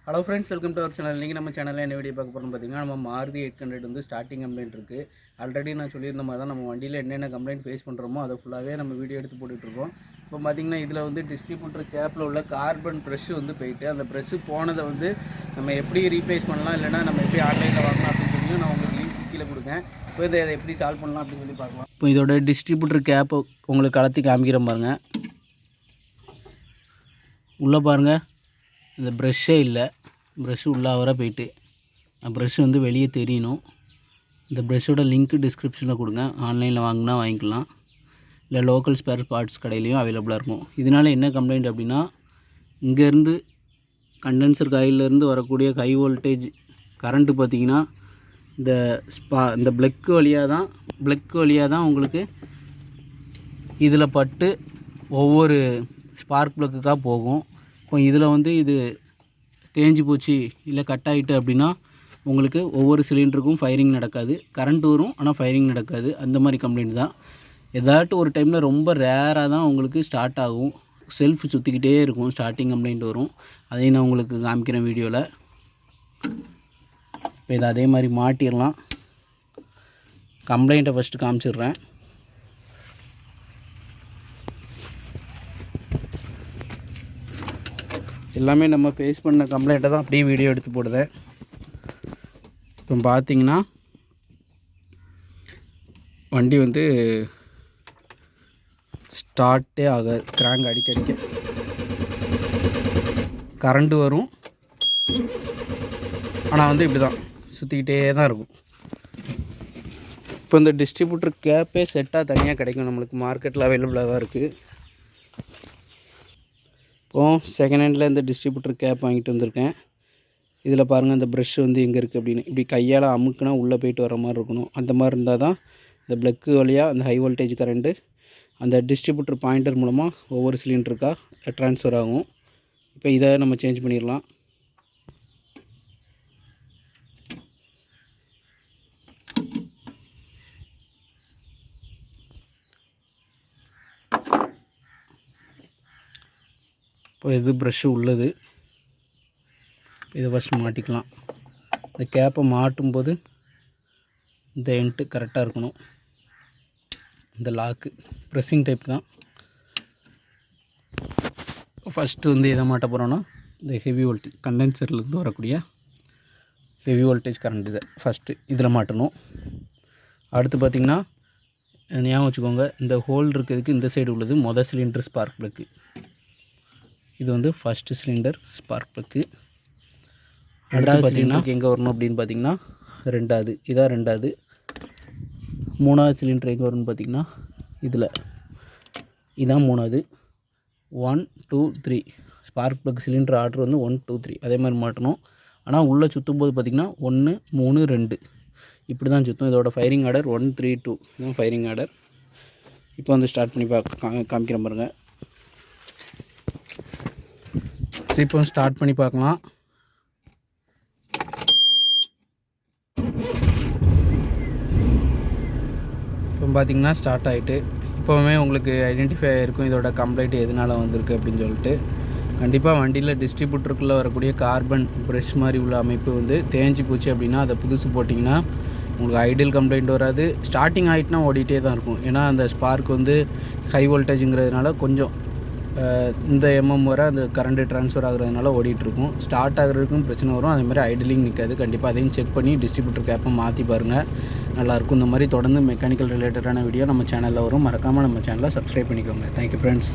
Hello friends, welcome to our channel. இன்றைக்கி நம்ம சேனலில் என்ன வீடியோ பார்க்க போகிறோம்னு பார்த்தீங்கன்னா, நம்ம மாருதி 800 வந்து ஸ்டார்டிங் கம்ப்ளைண்ட் இருக்குது. ஆல்ரெடி நான் சொல்லியிருந்த மாதிரி தான் நம்ம வண்டியில் என்னென்ன கம்ப்ளைண்ட் ஃபேஸ் பண்ணுறோமோ அதை ஃபுல்லாகவே நம்ம வீடியோ எடுத்து போட்டுட்ருக்கோம். இப்போ பார்த்திங்கன்னா இதில் வந்து டிஸ்ட்ரிபியூட்டர் கேப்பில் உள்ள கார்பன் ப்ரெஷ்ஷு வந்து போயிட்டு, அந்த ப்ரெஷ்ஷு போனதை வந்து நம்ம எப்படி ரீப்ளேஸ் பண்ணலாம், இல்லைனா நம்ம எப்படி ஆன்லைனில் வாங்கலாம் அப்படின்னு சொல்லி நான் உங்களுக்கு லிங்க் கீழே கொடுக்கேன். இப்போ இதை எப்படி சால்வ் பண்ணலாம் அப்படின்னு சொல்லி பார்க்கலாம். இப்போ இதோட டிஸ்ட்ரிபியூட்டர் கேப்பை உங்களுக்கு கலத்தி காமிக்கிறேன் பாருங்கள். உள்ளே பாருங்கள், இந்த ப்ரெஷ்ஷே இல்லை. ப்ரெஷ்ஷு உள்ளே வர போயிட்டு ப்ரெஷ்ஷு வந்து வெளியே தெரியணும். இந்த ப்ரெஷ்ஷோட லிங்க்கு டிஸ்கிரிப்ஷனில் கொடுங்க. ஆன்லைனில் வாங்கினா வாங்கிக்கலாம், இல்லை லோக்கல் ஸ்பேர் பார்ட்ஸ் கடையிலையும் அவைலபிளாக இருக்கும். இதனால் என்ன கம்ப்ளைண்ட் அப்படின்னா, இங்கேருந்து கண்டென்சர் காயிலேருந்து வரக்கூடிய ஹை வோல்டேஜ் கரண்ட்டு பார்த்திங்கன்னா இந்த ப்ளக்கு வழியாக தான் உங்களுக்கு இதில் பட்டு ஒவ்வொரு ஸ்பார்க் ப்ளக்குக்காக போகும். இப்போ இதில் வந்து இது தேஞ்சு போச்சு இல்லை கட் ஆகிட்டு அப்படின்னா உங்களுக்கு ஒவ்வொரு சிலிண்டருக்கும் ஃபயரிங் நடக்காது. கரண்ட் வரும், ஆனால் ஃபயரிங் நடக்காது. அந்த மாதிரி கம்ப்ளைண்ட் தான். ஏதாட்டும் ஒரு டைமில் ரொம்ப ரேராக தான் உங்களுக்கு ஸ்டார்ட் ஆகும். செல்ஃப் சுற்றிக்கிட்டே இருக்கும், ஸ்டார்டிங் கம்ப்ளைண்ட் வரும். அதையும் நான் உங்களுக்கு காமிக்கிறேன் வீடியோவில். இப்போ இதை அதே மாதிரி மாட்டிடலாம். கம்ப்ளைண்ட்டை ஃபஸ்ட்டு காமிச்சிடுறேன். எல்லாமே நம்ம ஃபேஸ் பண்ண கம்ப்ளைண்ட்டை தான் அப்படியே வீடியோ எடுத்து போடுதேன். இப்போ பார்த்தீங்கன்னா வண்டி வந்து ஸ்டார்ட்டே ஆகாது. கிராங்க் அடிக்க கரண்ட்டு வரும், ஆனால் வந்து இப்படி தான் சுற்றிக்கிட்டே தான் இருக்கும். இப்போ இந்த டிஸ்ட்ரிபியூட்டர் கேப்பே செட்டாக தனியாக கிடைக்கும், நம்மளுக்கு மார்க்கெட்டில் அவைலபிளாக தான் இருக்குது. இப்போது செகண்ட் ஹேண்டில் இந்த டிஸ்ட்ரிபியூட்டர் கேப் வாங்கிட்டு வந்திருக்கேன். இதில் பாருங்கள், இந்த ப்ரெஷ் வந்து எங்கே இருக்குது அப்படின்னு இப்படி கையால் அமுக்குனா உள்ளே போய்ட்டு வர மாதிரி இருக்கணும். அந்த மாதிரி இருந்தால் தான் இந்த ப்ளக்கு வழியாக அந்த ஹை வோல்டேஜ் கரண்ட்டு அந்த டிஸ்ட்ரிபியூட்டர் பாயிண்டர் மூலமாக ஒவ்வொரு சிலிண்டருக்காக ட்ரான்ஸ்ஃபர் ஆகும். இப்போ இதை நம்ம சேஞ்ச் பண்ணிடலாம். இப்போ இது ப்ரெஷ்ஷு உள்ளது. இதை ஃபஸ்ட்டு மாட்டிக்கலாம். இந்த கேப்பை மாட்டும்போது இந்த எண்ட்டு கரெக்டாக இருக்கணும். இந்த லாக்கு ப்ரெஸ்ஸிங் டைப் தான். ஃபஸ்ட்டு வந்து எதை மாட்ட போகிறோன்னா, இந்த ஹெவி வோல்டேஜ் கண்டென்சர்லேருந்து வரக்கூடிய ஹெவி வோல்டேஜ் கரண்ட் இதை ஃபஸ்ட்டு இதில் மாட்டணும். அடுத்து பார்த்திங்கன்னா ஞாபகம் வச்சுக்கோங்க, இந்த ஹோல் இருக்கிறதுக்கு இந்த சைடு உள்ளது மொதல் சிலிண்டர் ஸ்பார்க் ப்ளக்கு. இது வந்து ஃபஸ்ட்டு சிலிண்டர் ஸ்பார்க் ப்ளக்கு. ரெண்டாவது சிலிண்டருக்கு எங்கே வரணும் அப்படின்னு பார்த்தீங்கன்னா ரெண்டாவது, இதான் ரெண்டாவது. மூணாவது சிலிண்டர் எங்கே வரும்னு பார்த்திங்கன்னா இதான் மூணாவது. 1 2 3 ஸ்பார்க் ப்ளக் சிலிண்டர் ஆர்டர் வந்து 1 2 3 அதே மாதிரி மாட்டணும். ஆனால் உள்ளே சுற்றும் போது பார்த்திங்கன்னா 1 3 2 இப்படி தான் சுற்றும். இதோட ஃபயரிங் ஆர்டர் 1 3 2 இதுதான் ஃபயரிங் ஆர்டர். இப்போ வந்து ஸ்டார்ட் பண்ணி காமிக்கிற பாருங்கள். இப்போ ஸ்டார்ட் பண்ணி பார்க்கலாம். இப்போ பார்த்திங்கன்னா ஸ்டார்ட் ஆகிட்டு இப்போவுமே உங்களுக்கு ஐடென்டிஃபை ஆகிருக்கும் இதோட கம்ப்ளைண்ட் எதனால் வந்திருக்கு அப்படின்னு சொல்லிட்டு. கண்டிப்பாக வண்டியில் டிஸ்ட்ரிபியூட்டருக்குள்ளே வரக்கூடிய கார்பன் ப்ரெஷ் மாதிரி உள்ள அமைப்பு வந்து தேஞ்சு போச்சு அப்படின்னா அதை புதுசு போட்டிங்கன்னா உங்களுக்கு ஐடியல் கம்ப்ளைண்ட் வராது. ஸ்டார்டிங் ஆகிட்டுனா ஓடிட்டே தான் இருக்கும். ஏன்னா அந்த ஸ்பார்க் வந்து ஹை வோல்டேஜுங்கிறதுனால கொஞ்சம் இந்த வர அந்த கரண்ட்டு ட்ரான்ஸ்ஃபர் ஆகுறதுனால ஓடிட்டுருக்கும். ஸ்டார்ட் ஆகுறதுக்கும் பிரச்சனை வரும். அதேமாதிரி ஐடிலிங் நிற்காது. கண்டிப்பாக அதையும் செக் பண்ணி டிஸ்ட்ரிபியூட்டர் கேப்பை மாற்றி பாருங்கள், நல்லாயிருக்கும். இந்த மாதிரி தொடர்ந்து மெக்கானிக்கல் ரிலேட்டடான வீடியோ நம்ம சேனலில் வரும். மறக்காமல் நம்ம சேனலை சப்ஸ்கிரைப் பண்ணிக்கோங்க. Thank you friends.